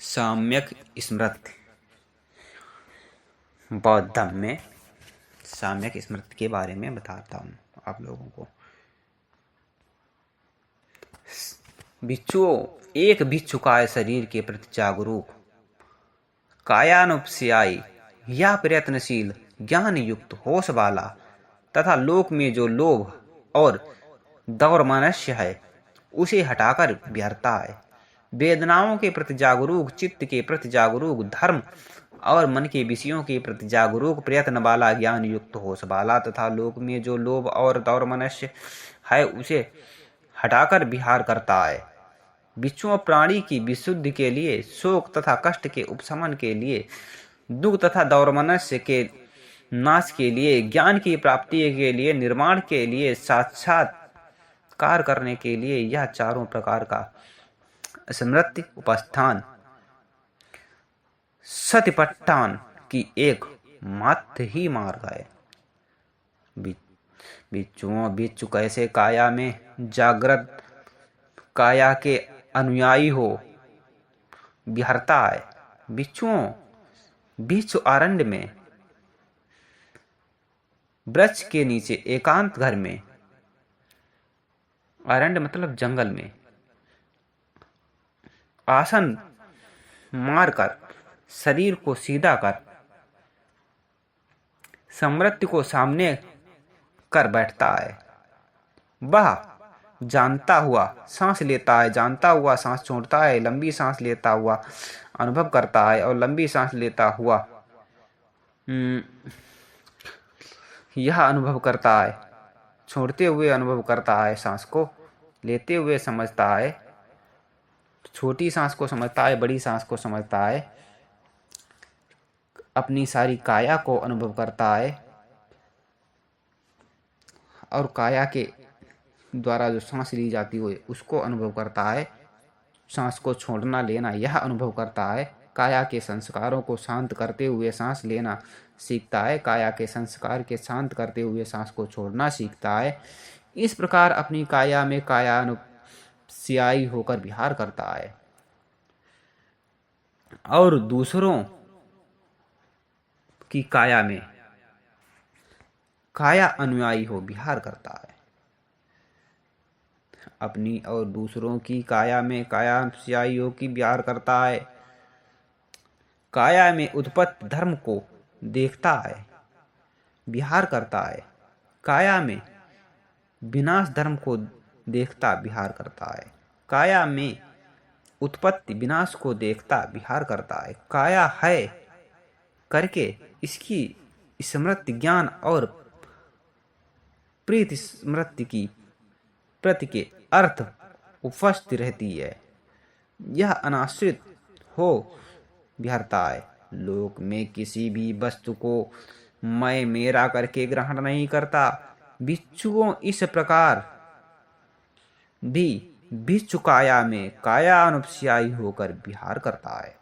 सम्यक स्मृति। बौद्ध धर्म में सम्यक स्मृति के बारे में बताता हूँ आप लोगों को। भिक्षुओं, एक भिक्षुकाय शरीर के प्रति जागरूक, कायानुपस्यायी या प्रयत्नशील, ज्ञान युक्त, होश वाला तथा लोक में जो लोभ और दौर्मनस्य है उसे हटाकर विहरता है। वेदनाओं के प्रति जागरूक, चित्त के प्रति जागरूक, धर्म और मन के विषयों के प्रति जागरूक, प्रयत्न वाला, ज्ञान युक्त, होश वाला तथा लोक में जो लोभ और दौर्मनस्य है उसे हटाकर विहार करता है। भिक्षुओं, प्राणी की विशुद्धि के लिए, शोक तथा कष्ट के उपशमन के लिए, दुख तथा दौर्मनस्य के नाश के लिए, ज्ञान की प्राप्ति के लिए, निर्माण के लिए, साक्षात्कार करने के लिए यह चारों प्रकार का स्मृति उपस्थान सतिपट्टान की एक मात्र ही मार्ग है। भिक्षु कैसे काया में जागृत, काया के अनुयायी हो विहरता है। भिक्षु अरण्य में, वृक्ष के नीचे, एकांत घर में, अरण्य मतलब जंगल में, आसन मारकर शरीर को सीधा कर स्मृति को सामने कर बैठता है। वह जानता हुआ सांस लेता है, जानता हुआ सांस छोड़ता है, लंबी सांस लेता हुआ अनुभव करता है और लंबी सांस लेता हुआ यह अनुभव करता है, छोड़ते हुए अनुभव करता है, सांस को लेते हुए समझता है, छोटी सांस को समझता है, बड़ी सांस को समझता है, अपनी सारी काया को अनुभव करता है और काया के द्वारा जो सांस ली जाती है उसको अनुभव करता है। सांस को छोड़ना लेना यह अनुभव करता है। काया के संस्कारों को शांत करते हुए सांस लेना सीखता है, काया के संस्कार के शांत करते हुए सांस को छोड़ना सीखता है। इस प्रकार अपनी काया में कायानुपस्यायी होकर विहार करता है और दूसरों की काया में काया अनुयायी हो विहार करता है। अपनी और दूसरों की काया में कायानुपस्यायी हो की विहार करता है। काया में उत्पत्ति धर्म को देखता है, विहार करता है। काया में विनाश धर्म को देखता, विहार करता है। काया में उत्पत्ति विनाश को देखता, विहार करता है। काया है करके इसकी स्मृति, ज्ञान और प्रीति स्मृति की प्रति के अर्थ उपस्थित रहती है। यह अनाश्रित हो विहरता है। लोक में किसी भी वस्तु को मैं मेरा करके ग्रहण नहीं करता। भिक्षुओं, इस प्रकार भी भिक्षु काया में कायानुपस्यायी होकर विहार करता है।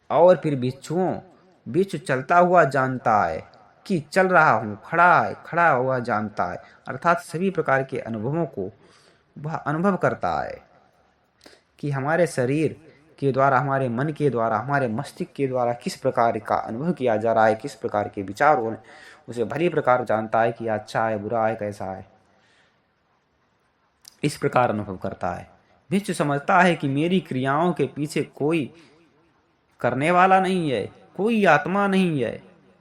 और फिर भिक्षु चलता हुआ जानता है कि चल रहा हूँ, खड़ा हुआ जानता है, अर्थात सभी प्रकार के अनुभवों को वह अनुभव करता है कि हमारे शरीर के द्वारा, हमारे मन के द्वारा, हमारे मस्तिष्क के द्वारा किस प्रकार का अनुभव किया जा रहा है, किस प्रकार के विचार हो रहे हैं, उसे भली प्रकार जानता है कि अच्छा है, बुरा है, कैसा है। इस प्रकार अनुभव करता है। भिक्षु समझता है कि मेरी क्रियाओं के पीछे कोई करने वाला नहीं है, कोई आत्मा नहीं है,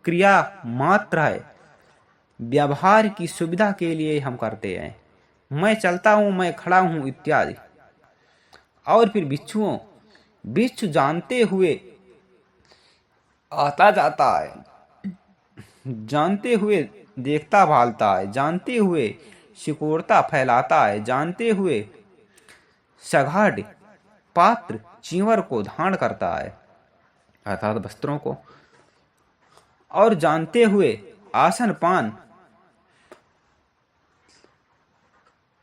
क्रिया मात्र है, व्यवहार की सुविधा के लिए हम करते हैं। मैं चलता हूँ, मैं खड़ा हूँ इत्यादि। और फिर भिक्षु जानते हुए आता जाता है, जानते हुए देखता भालता है, जानते हुए सिकोड़ता फैलाता है, जानते हुए सघाड़, पात्र, चींवर को धारण करता है, अर्थात वस्त्रों को, और जानते हुए आसन पान,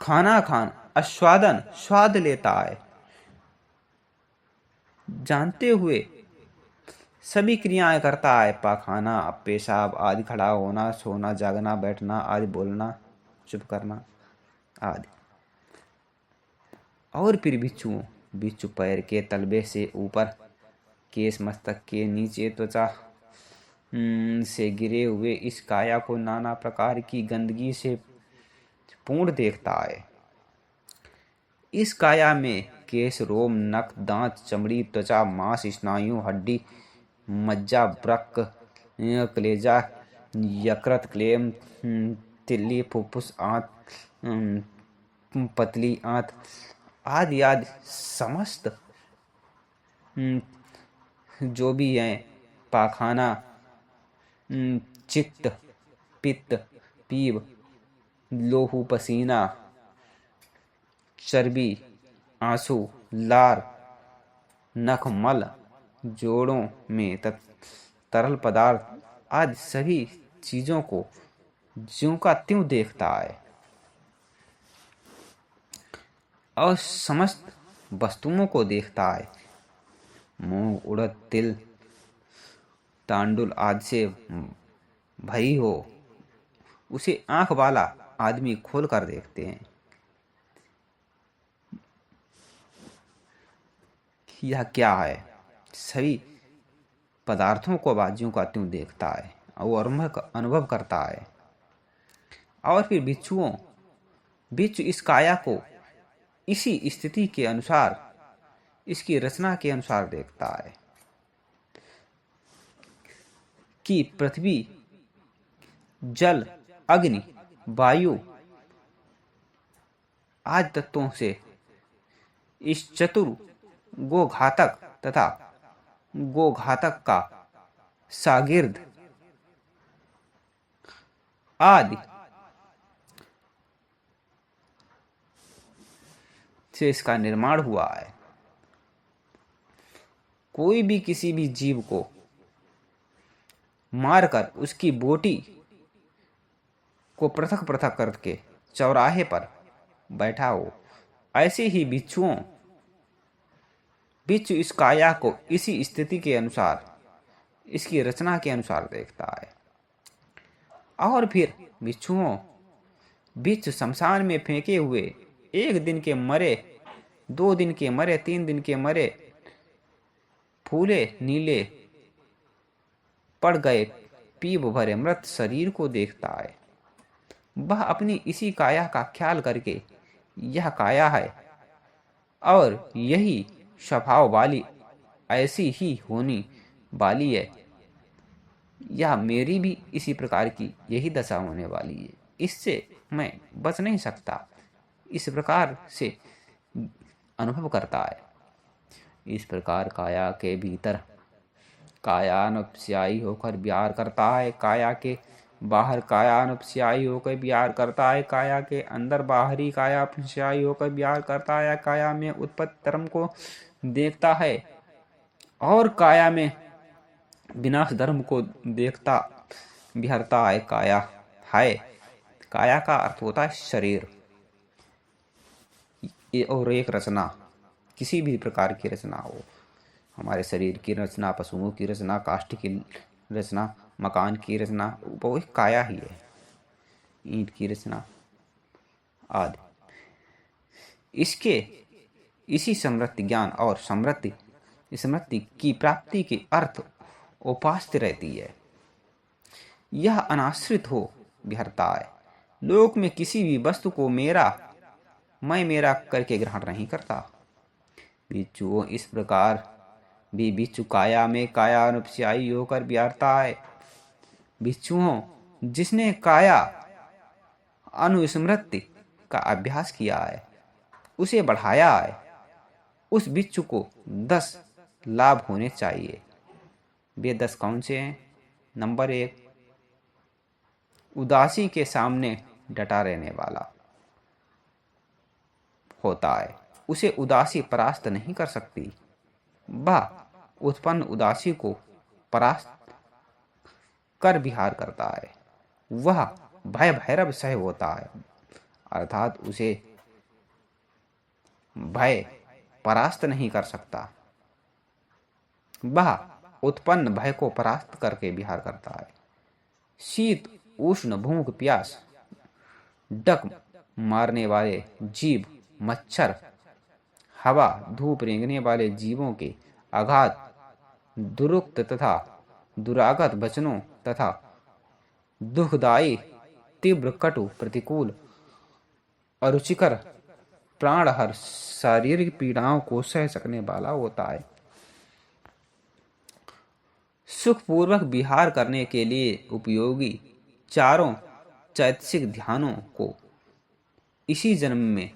खाना आस्वादन, स्वाद लेता है। जानते हुए सभी क्रियाएं करता है, पाखाना, पेशाब आदि, खड़ा होना, सोना, जागना, बैठना आदि, बोलना, चुप करना आदि। और फिर भिक्षु पैर के तलबे से ऊपर केश मस्तक के नीचे त्वचा से गिरे हुए इस काया को नाना प्रकार की गंदगी से पूर्ण देखता है। इस काया में केश, रोम, नख, दांत, चमड़ी, त्वचा, मांस, स्नायु, हड्डी, मज्जा, वृक्क, कलेजा, यकृत, क्लेम, तिल्ली, फुफ्फुस, आंत, पतली आंत आदि आदि समस्त जो भी हैं, पाखाना, चित्त, पित्त, पीव, लोहू, पसीना, चर्बी, आंसू, लार, नख, मल, जोड़ों में तरल पदार्थ आदि सभी चीजों को ज्यों का त्यों देखता है और समस्त वस्तुओं को देखता है। मूंग, उड़द, तिल, तांडुल आदि से भरी हो उसे आंख वाला आदमी खोल कर देखते हैं। यह क्या है? सभी पदार्थों को बाजियों का त्यों देखता है और अनुभव करता है। और फिर बिच्छू इस काया को इसी स्थिति के अनुसार, इसकी रचना के अनुसार देखता है कि पृथ्वी, जल, अग्नि, वायु आदि तत्वों से इस चतुर गोघातक तथा गोघातक का शागिर्द आदि से इसका निर्माण हुआ है। कोई भी किसी भी जीव को मारकर उसकी बोटी को पृथक पृथक करके चौराहे पर बैठा हो, ऐसे ही बिच्छू इस काया को इसी स्थिति के अनुसार, इसकी रचना के अनुसार देखता है। और फिर बिच्छू शमशान में फेंके हुए 1 दिन के मरे, 2 दिन के मरे, 3 दिन के मरे, फूले नीले पड़ गए पीप भरे मृत शरीर को देखता है। वह अपनी इसी काया का ख्याल करके यह काया है और यही स्वभाव वाली, ऐसी ही होनी वाली है, यह मेरी भी इसी प्रकार की यही दशा होने वाली है, इससे मैं बच नहीं सकता, इस प्रकार से अनुभव करता है। इस प्रकार काया के भीतर कायानुपस्यायी होकर विहार करता है, काया के बाहर कायानुपस्यायी होकर विहार करता है, काया के अंदर बाहरी कायानुपस्यायी होकर विहार करता है, काया में उत्पत्ति धर्म को देखता है और काया में विनाश धर्म को देखता विहरता है। काया का अर्थ होता है शरीर और एक रचना, किसी भी प्रकार की रचना हो, हमारे शरीर की रचना, पशुओं की रचना, काष्ठ की रचना, मकान की रचना, वो एक काया ही है, ईंट की रचना आदि। इसके इसी समृद्धि ज्ञान और समृद्धि की प्राप्ति के अर्थ उपास्थ रहती है। यह अनाश्रित हो विहरता है, लोक में किसी भी वस्तु को मैं मेरा करके ग्रहण नहीं करता। बिच्छू इस प्रकार भी बिच्छू काया में कायानुपस्यायी होकर विहरता है। बिच्छुओं जिसने काया अनुस्मृति का अभ्यास किया है, उसे बढ़ाया है, उस बिच्छू को 10 लाभ होने चाहिए। वे 10 कौन से हैं? नंबर 1, उदासी के सामने डटा रहने वाला होता है, उसे उदासी परास्त नहीं कर सकती। वह उत्पन्न उदासी को परास्त कर विहार करता है। वह भय भैरव सह होता है, अर्थात उसे भय परास्त नहीं कर सकता। वह उत्पन्न भय को परास्त करके विहार करता है। शीत, उष्ण, भूख, प्यास, डक मारने वाले जीव, मच्छर, हवा, धूप रेंगने वाले जीवों के आघात दुरुक्त तथा दुरागत वचनों तथा दुखदायी, तीव्र, कटु, प्रतिकूल, अरुचिकर, प्राणहर शारीरिक पीड़ाओं को सह सकने वाला होता है। सुखपूर्वक विहार करने के लिए उपयोगी चारों चैतसिक ध्यानों को इसी जन्म में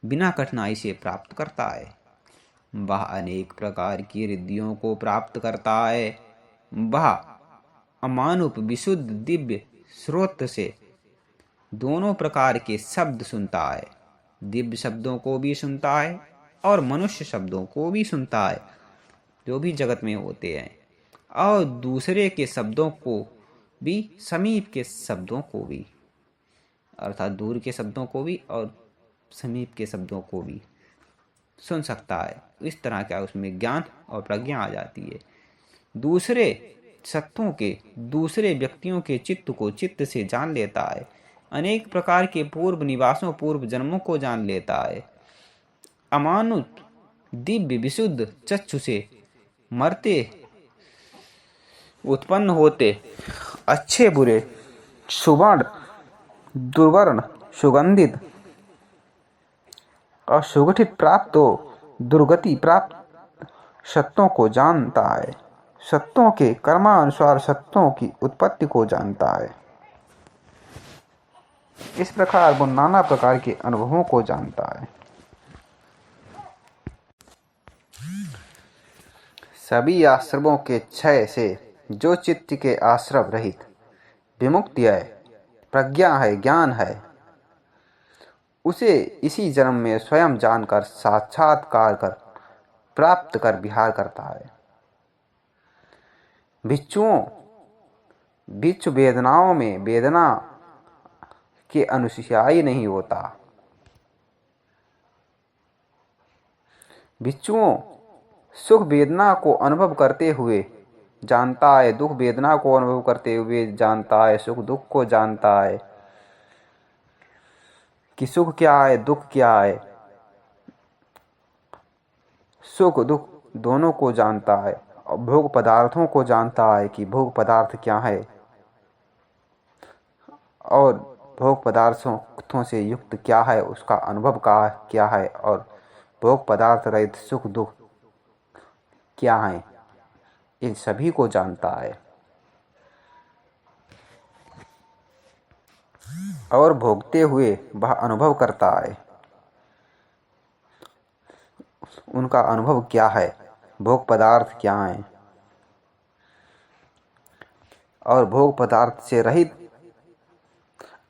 बिना कठिनाई से प्राप्त करता है। वह अनेक प्रकार की रिद्धियों को प्राप्त करता है। वह अमानुप विशुद्ध दिव्य स्रोत से दोनों प्रकार के शब्द सुनता है। दिव्य शब्दों को भी सुनता है और मनुष्य शब्दों को भी सुनता है जो भी जगत में होते हैं, और दूसरे के शब्दों को भी, समीप के शब्दों को भी, अर्थात दूर के शब्दों को भी और समीप के शब्दों को भी सुन सकता है। इस तरह क्या उसमें ज्ञान और प्रज्ञा आ जाती है। दूसरे सत्यों के, दूसरे व्यक्तियों के चित्त को चित्त से जान लेता है। अनेक प्रकार के पूर्व निवासों, पूर्व जन्मों को जान लेता है। अमानुत दिव्य विशुद्ध चक्षु से मरते, उत्पन्न होते, अच्छे बुरे, सुवर्ण दुर्वर्ण, सुगंधित और सुगठित प्राप्त हो दुर्गति प्राप्त सत्यों को जानता है। सत्यों के कर्मानुसार सत्यों की उत्पत्ति को जानता है। इस प्रकार वो नाना प्रकार के अनुभवों को जानता है। सभी आश्रमों के क्षय से जो चित्त के आश्रम रहित विमुक्ति है, प्रज्ञा है, ज्ञान है, उसे इसी जन्म में स्वयं जानकर साक्षात्कार कर प्राप्त कर विहार करता है। भिक्षु वेदनाओं में वेदना के अनुयायी नहीं होता। भिक्षुओं सुख वेदना को अनुभव करते हुए जानता है, दुख वेदना को अनुभव करते हुए जानता है, सुख दुख को जानता है कि सुख क्या है, दुख क्या है, सुख दुख दोनों को जानता है, और भोग पदार्थों को जानता है कि भोग पदार्थ क्या है और भोग पदार्थों से युक्त क्या है, उसका अनुभव का क्या है, और भोग पदार्थ रहित सुख दुख क्या है, इन सभी को जानता है। और भोगते हुए वह अनुभव करता है उनका अनुभव क्या है, भोग पदार्थ क्या है, और भोग पदार्थ से रहित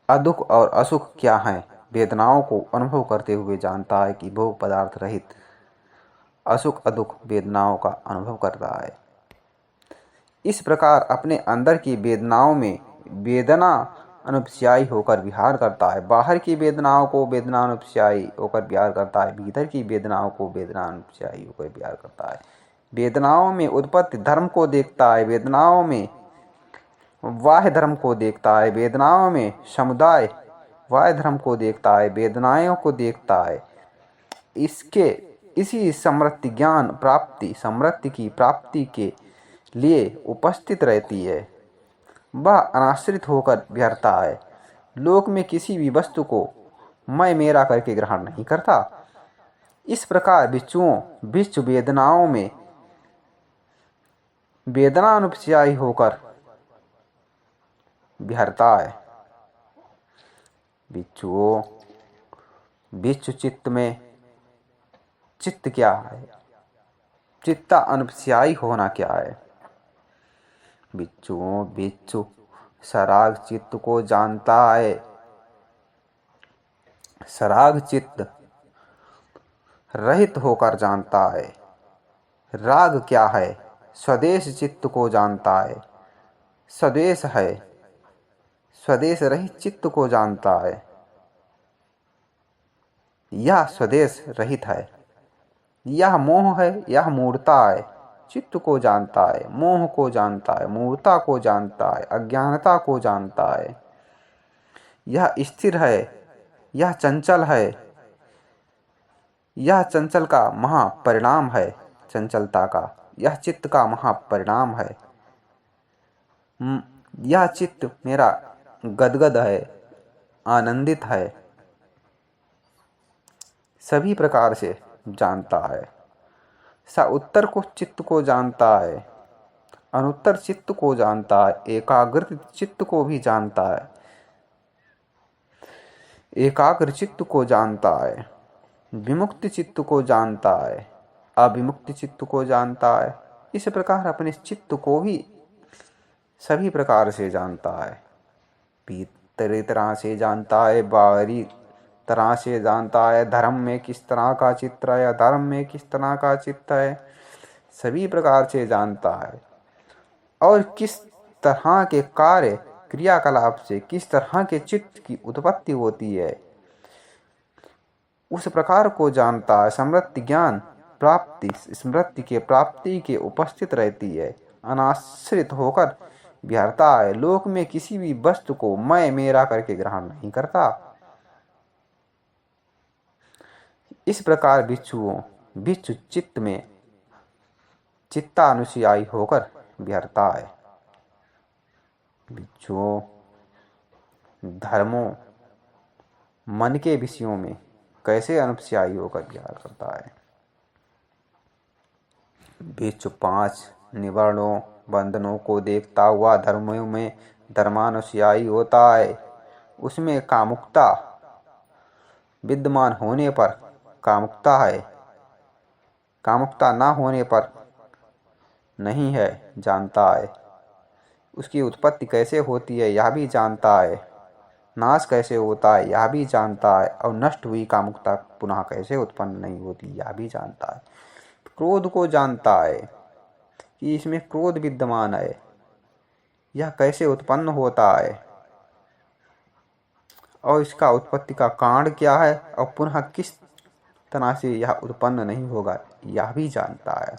अदुख और असुख क्या है। वेदनाओं को अनुभव करते हुए जानता है कि भोग पदार्थ रहित असुख अदुख वेदनाओं का अनुभव करता है। इस प्रकार अपने अंदर की वेदनाओं में वेदना अनुपस्यायी होकर विहार करता है, बाहर की वेदनाओं को वेदना अनुपस्यायी होकर विहार करता है, भीतर की वेदनाओं को वेदना अनुपस्यायी होकर विहार करता है। वेदनाओं में उत्पत्ति धर्म को देखता है, वेदनाओं में बाह्य धर्म को देखता है, वेदनाओं में समुदाय बाह्य धर्म को देखता है, वेदनाओं को देखता है। इसी समृद्धि ज्ञान प्राप्ति, समृद्धि की प्राप्ति के लिए उपस्थित रहती है। वह अनाश्रित होकर विहरता है, लोक में किसी भी वस्तु को मैं मेरा करके ग्रहण नहीं करता। इस प्रकार भिक्षु वेदनाओं में वेदना अनुपस्यायी होकर विहरता है। भिक्षु चित्त में चित्त क्या है, चित्ता अनुपस्यायी होना क्या है। भिक्षु सराग चित्त को जानता है। सराग चित्त रहित होकर जानता है। राग क्या है, स्वदेश चित्त को जानता है। स्वदेश है, स्वदेश रहित चित्त को जानता है। यह स्वदेश रहित है। यह मोह है, यह मूढ़ता है। चित्त को जानता है, मोह को जानता है, मूढ़ता को जानता है, अज्ञानता को जानता है। यह स्थिर है, यह चंचल है। यह चंचल का महापरिणाम है, चंचलता का। यह चित्त का महापरिणाम है। यह चित्त मेरा गदगद है, आनंदित है, सभी प्रकार से जानता है। सा उत्तर को चित्त को जानता है, अनुत्तर चित्त को जानता है, एकाग्र चित्त को भी जानता है, एकाग्र चित्त को जानता है, विमुक्त चित्त को जानता है, अविमुक्त चित्त को जानता है। इस प्रकार अपने चित्त को भी सभी प्रकार से जानता है। भीतरी तरह से जानता है, बाहरी तरह से जानता है, धर्म में किस तरह का चित्त है, अधर्म में किस तरह का चित्त है, सभी प्रकार से जानता है। और किस तरह के कार्य क्रियाकलाप से किस तरह के चित्त की उत्पत्ति होती है, उस प्रकार को जानता है। समृद्धि ज्ञान प्राप्ति स्मृति के प्राप्ति के उपस्थित रहती है, अनाश्रित होकर विहरता है। लोक में किसी भी वस्तु को मैं मेरा करके ग्रहण नहीं करता। इस प्रकार बिच्छू चित्त में चित्तानुयायी होकर विहरता है। बिच्छुओं धर्मों मन के विषयों में कैसे अनुयायी होकर विहार करता है। बिच्छू 5 निवर्णों बंधनों को देखता हुआ धर्मों में धर्मानुयायी होता है। उसमें कामुकता विद्यमान होने पर कामुकता है, कामुकता ना होने पर नहीं है जानता है। उसकी उत्पत्ति कैसे होती है यह भी जानता है, नाश कैसे होता है यह भी जानता है, और नष्ट हुई कामुकता पुनः कैसे उत्पन्न नहीं होती यह भी जानता है। क्रोध को जानता है कि इसमें क्रोध विद्यमान है, यह कैसे उत्पन्न होता है और इसका उत्पत्ति का कारण क्या है, और पुनः किस तरह से यह उत्पन्न नहीं होगा यह भी जानता है।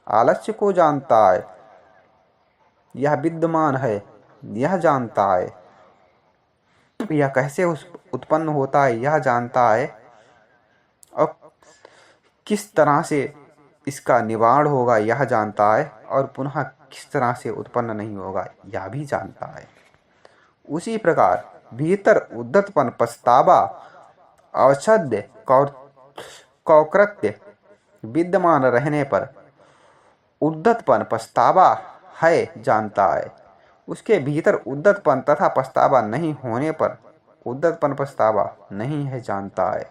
आलस्य को जानता है, यह विद्यमान है यह जानता है, यह कैसे उत्पन्न होता है यह जानता है, और किस तरह से इसका निवारण होगा यह जानता है, और पुनः किस तरह से उत्पन्न नहीं होगा यह भी जानता है। उसी प्रकार भीतर उद्धतपन पछतावा औषध्य कौकृत्य विद्यमान रहने पर उद्धतपन पछतावा है जानता है। उसके भीतर उद्धतपन तथा पछतावा नहीं होने पर उद्धतपन पछतावा नहीं है जानता है।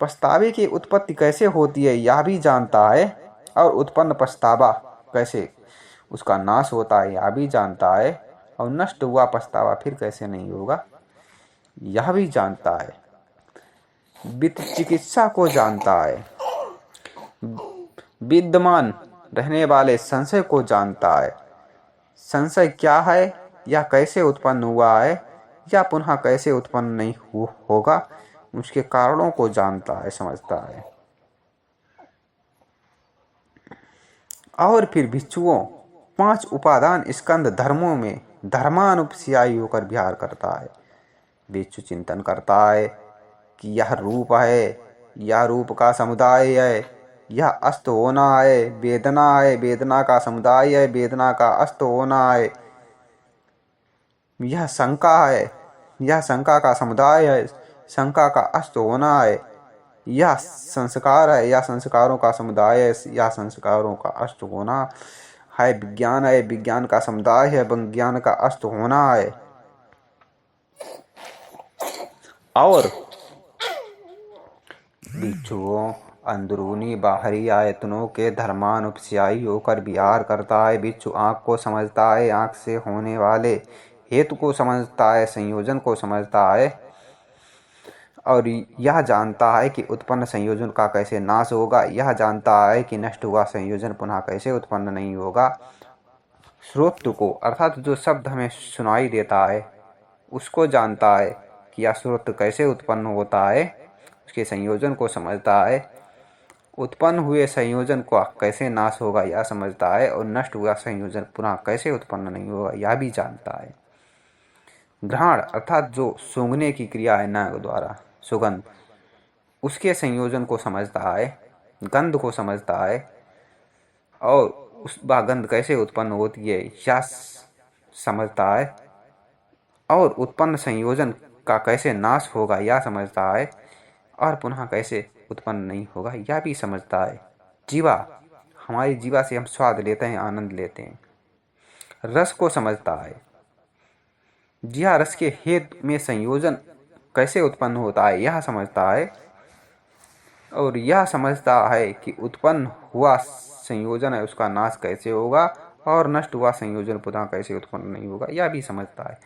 पछतावे की उत्पत्ति कैसे होती है यह भी जानता है, और उत्पन्न पछतावा कैसे उसका नाश होता है यह भी जानता है, और नष्ट हुआ पछतावा फिर कैसे नहीं होगा यह भी जानता है। वित्त चिकित्सा को जानता है, विद्यमान रहने वाले संशय को जानता है। संशय क्या है, या कैसे उत्पन्न हुआ है, या पुनः कैसे उत्पन्न नहीं होगा, उसके कारणों को जानता है, समझता है। और फिर भिक्षुओं 5 उपादान स्कंद धर्मों में धर्मानुपस्यायी होकर विहार करता है। भिक्षु चिंतन करता है कि यह रूप है, यह रूप का समुदाय है, यह अस्त होना है, वेदना है, वेदना का समुदाय है, वेदना का अस्त होना है, यह शंका है, यह शंका का समुदाय है, शंका का अस्त होना है, यह संस्कार है, यह संस्कारों का समुदाय है, यह संस्कारों का अस्त होना है, विज्ञान है, विज्ञान का समुदाय है, विज्ञान का अस्त होना है। और भिक्षुओं अंदरूनी बाहरी आयतनों के धर्मानुपस्यायी होकर विहार करता है। भिक्षु आँख को समझता है, आँख से होने वाले हेतु को समझता है, संयोजन को समझता है, और यह जानता है कि उत्पन्न संयोजन का कैसे नाश होगा, यह जानता है कि नष्ट हुआ संयोजन पुनः कैसे उत्पन्न नहीं होगा। श्रोत्र को अर्थात जो शब्द हमें सुनाई देता है उसको जानता है कि यह श्रोत्र कैसे उत्पन्न होता है, उसके संयोजन को समझता है। उत्पन्न हुए संयोजन का कैसे नाश होगा यह समझता है, और नष्ट हुआ संयोजन पुनः कैसे उत्पन्न नहीं होगा यह भी जानता है। घ्राण अर्थात जो सूंघने की क्रिया है नाक द्वारा सुगंध, उसके संयोजन को समझता है, गंध को समझता है, और उस वह गंध कैसे उत्पन्न होती है यह समझता है, और उत्पन्न संयोजन का कैसे नाश होगा यह समझता है, और पुनः कैसे उत्पन्न नहीं होगा यह भी समझता है। जीवा, हमारी जीवा से हम स्वाद लेते हैं, आनंद लेते हैं। रस को समझता है, यह रस के हेतु में संयोजन कैसे उत्पन्न होता है यह समझता है, और यह समझता है कि उत्पन्न हुआ संयोजन है उसका नाश कैसे होगा, और नष्ट हुआ संयोजन पुनः कैसे उत्पन्न नहीं होगा यह भी समझता है।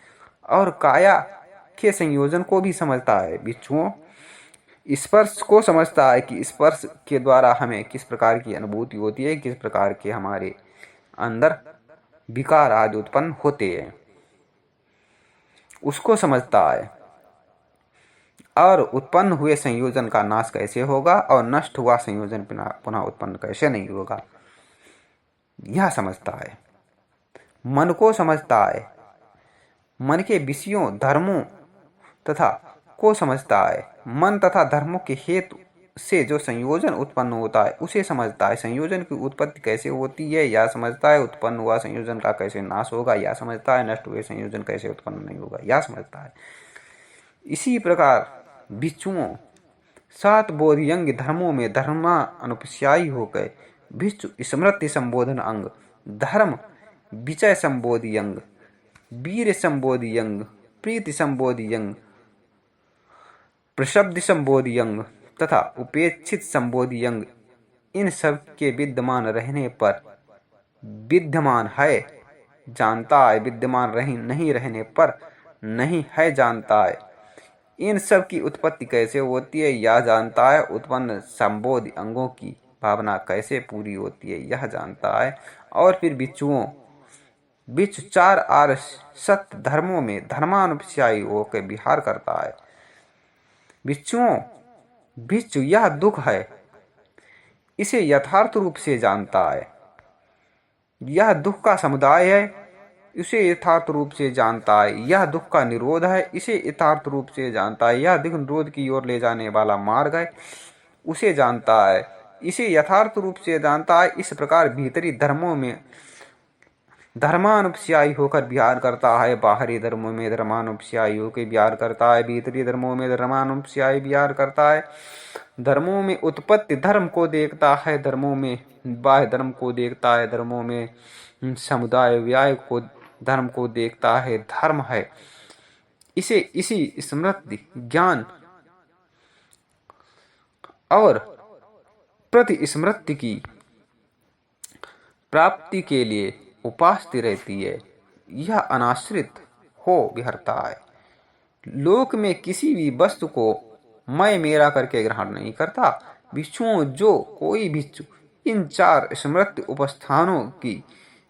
और काया के संयोजन को भी समझता है। बिच्छुओं, स्पर्श को समझता है कि स्पर्श के द्वारा हमें किस प्रकार की अनुभूति होती है, किस प्रकार के हमारे अंदर विकार आदि उत्पन्न होते हैं, उसको समझता है। और उत्पन्न हुए संयोजन का नाश कैसे होगा और नष्ट हुआ संयोजन पुनः उत्पन्न कैसे नहीं होगा यह समझता है। मन को समझता है, मन के विषयों, धर्मों तथा को समझता है। मन तथा धर्मों के हेतु से जो संयोजन उत्पन्न होता है उसे समझता है। संयोजन की उत्पत्ति कैसे होती है यह समझता है। उत्पन्न हुआ संयोजन का कैसे नाश होगा यह समझता है। नष्ट हुए संयोजन कैसे उत्पन्न नहीं होगा यह समझता है। इसी प्रकार बिच्छुओं 7 बोधियंग धर्मों में धर्मानुपस्यायी होकर भिक्षु स्मृति संबोधन अंग, धर्म विचय संबोधि अंग, वीर संबोधि अंग, प्रीति संबोधि अंग, प्रशब्द संबोधि अंग तथा उपेक्षित संबोधि अंग, इन सब के विद्यमान रहने पर विद्यमान है जानता है, विद्यमान नहीं रहने पर नहीं है जानता है। इन सब की उत्पत्ति कैसे होती है यह जानता है। उत्पन्न संबोधि अंगों की भावना कैसे पूरी होती है यह जानता है। और फिर बिच्छुओं, बिच्छु 4 आर्य सत्य धर्मों में धर्मानुपस्यायी होकर विहार करता है। बिच्छुओं, बिच्छु यह दुख है इसे यथार्थ रूप से जानता है। यह दुख का समुदाय है इसे यथार्थ रूप से जानता है। यह दुख का निरोध है इसे यथार्थ रूप से जानता है। यह दुख निरोध की ओर ले जाने वाला मार्ग है उसे जानता है, इसे यथार्थ रूप से जानता है। इस प्रकार भीतरी धर्मों में धर्मानुपस्यायी होकर विहार करता है, बाहरी धर्मों में धर्मानुपस्यायी होकर विहार करता है, भीतरी धर्मों में धर्मानुपस्यायी विहार करता है। धर्मों में उत्पत्ति धर्म को देखता है, धर्मों में बाह्य धर्म को देखता है, धर्मों में समुदाय व्याय को धर्म को देखता है। धर्म है इसे इसी स्मृति, ज्ञान और प्रति स्मृति की प्राप्ति के लिए उपासती रहती है। यह अनाश्रित हो विहरता है। लोक में किसी भी वस्तु को मैं मेरा करके ग्रहण नहीं करता। बिच्छुओं, जो कोई बिच्छू इन 4 स्मृति उपस्थानों की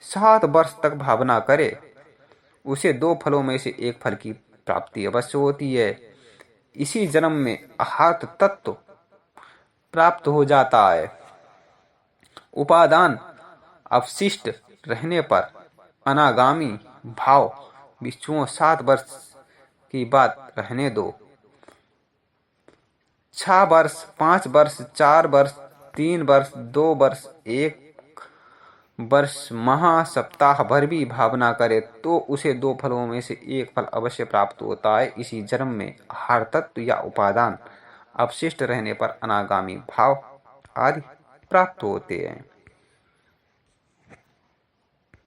7 वर्ष तक भावना करे उसे 2 फलों में से एक फल की प्राप्ति अवश्य होती है। इसी जन्म में अहात तत्व प्राप्त हो जाता है। उपादान अवशिष्ट रहने पर अनागामी भाव। बिच्छुओं, 7 वर्ष की बात रहने दो। 6 वर्ष, 5 वर्ष, 4 वर्ष, 3 वर्ष, 2 वर्ष, 1 वर्ष, माह, सप्ताह भर भी भावना करे तो उसे 2 फलों में से एक फल अवश्य प्राप्त होता है। इसी जन्म में आहार तत्व या उपादान अवशिष्ट रहने पर अनागामी भाव आदि प्राप्त होते हैं।